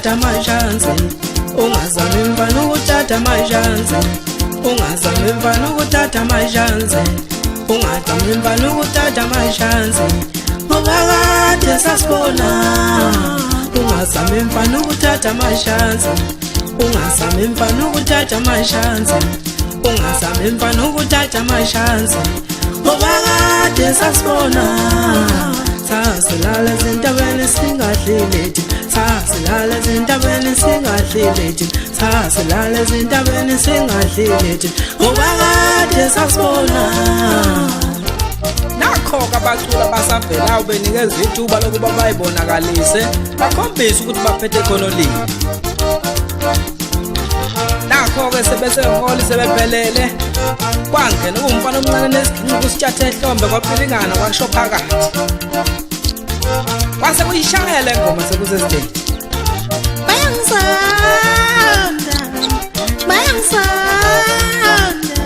ukuthatha amashansi, ungazami mfana ukuthatha amashansi, ungazami mfana ukuthatha amashansi, ungazami mfana ukuthatha amashansi, ngoba kade sasibona. Ungazami mfana ukuthatha amashansi, ungazami mfana ukuthatha amashansi, ungazami mfana ukuthatha amashansi, ngoba kade sasibona. Sasilala ezintabeni singadlile, sasilala ezintabeni singadlile, sasilala ezintabeni singadlile, ngoba kade sasibona. Nakho-ke abaculi abasavelayo benikeza ithuba lokuba bayibonakalise, bakhombise ukuthi baphethe ikhono lini. Nakho-ke sebeseholi sebephelele, kwangena umfana omncane nesigqinqa kusitshatha ehlombe kwaphelingana kwasho phakathi. Kwase kuyishaya le ngoma sekusesiteji. Bayangisanda, bayangisanda,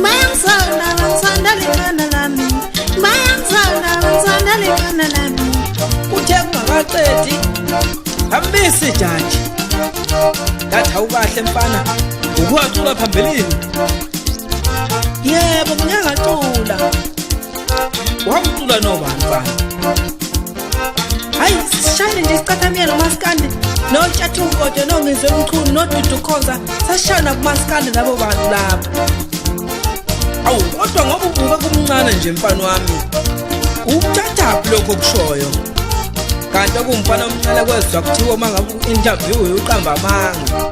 bayangisanda, bangisanda lingana lami, bayangisanda, bangisanda lingana lami. Uthe kungakaqedi hambisa ijaji ngathi awukahle mfana ukuwacula phambilini. Yebo ngiyacula. Wamcula nobani mfana? Hayi sishane nje isicathamiyelo uMaskandi noTshathukote nongizwe umchunu noDudu Khoza, sashana kuMaskandi labo bantu lapho. Awu kodwa ngoba ubuka kumncane nje mfana wami, ukuthathaphi lokho okushoyo? Kanti kumfana omncane kwezwa kuthiwa mangabe ku-interview uqamba amanga,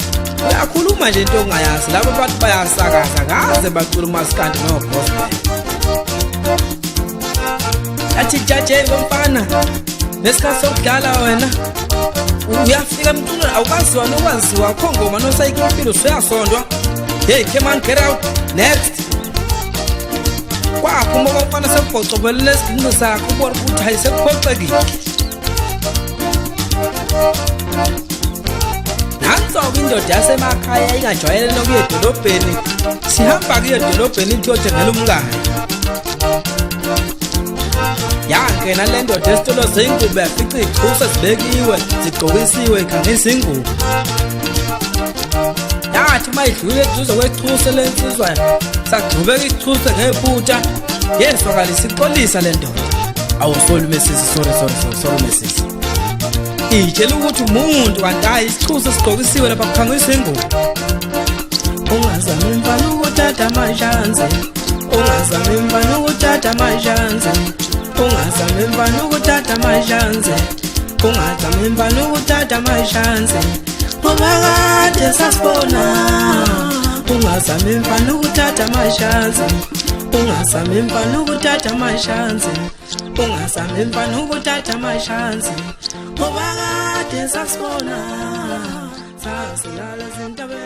uyakhuluma nje into ongayazi. Labo bantu bayasakaza kaze bacula uMaskandi no-gospel. Athi jaje mfana, nesikhathi sokudlala wena uyafika emculweni awukwaziwa nokwaziwa, akho ngoma nosayikhiphile usuyasondwa. Hey come on, get out next. Kwaphuma komfana sekubhocobelele esigqinqi sakho ubona ukuthi hayi sekuphoxekile. Nanso-ke indoda yasemakhaya ingajwayele nokuya edolobheni, sihamba kuye edolobheni ithi yothengela umngane. Yangena le ndoda esitolo zeyingubo yafica iy'chusa zibekiwe zigqokisiwe ikhangisa ingubo. Yathi uma idlule eduze kwechusa lensizwa sagqubeka ichusa ngephutha, yezwakalisa ixolisa le ndoda. Awusoli mesisi, sorry mesisi. Itshela ukuthi umuntu kanti hayi isichusa sigqokisiwe lapha kukhangisa ingubo. Ungazami mfana ukuthatha amashansi, ungazami mfana ukuthatha amashansi, ungazami mfana ukuthatha amashansi, ungazami mfana ukuthatha amashansi, ngoba kade sasibona. Ungazami mfana ukuthatha amashansi, ungazami mfana ukuthatha amashansi, ungazami mfana ukuthatha amashansi, ngoba kade sasibona. Sasilala ezintabeni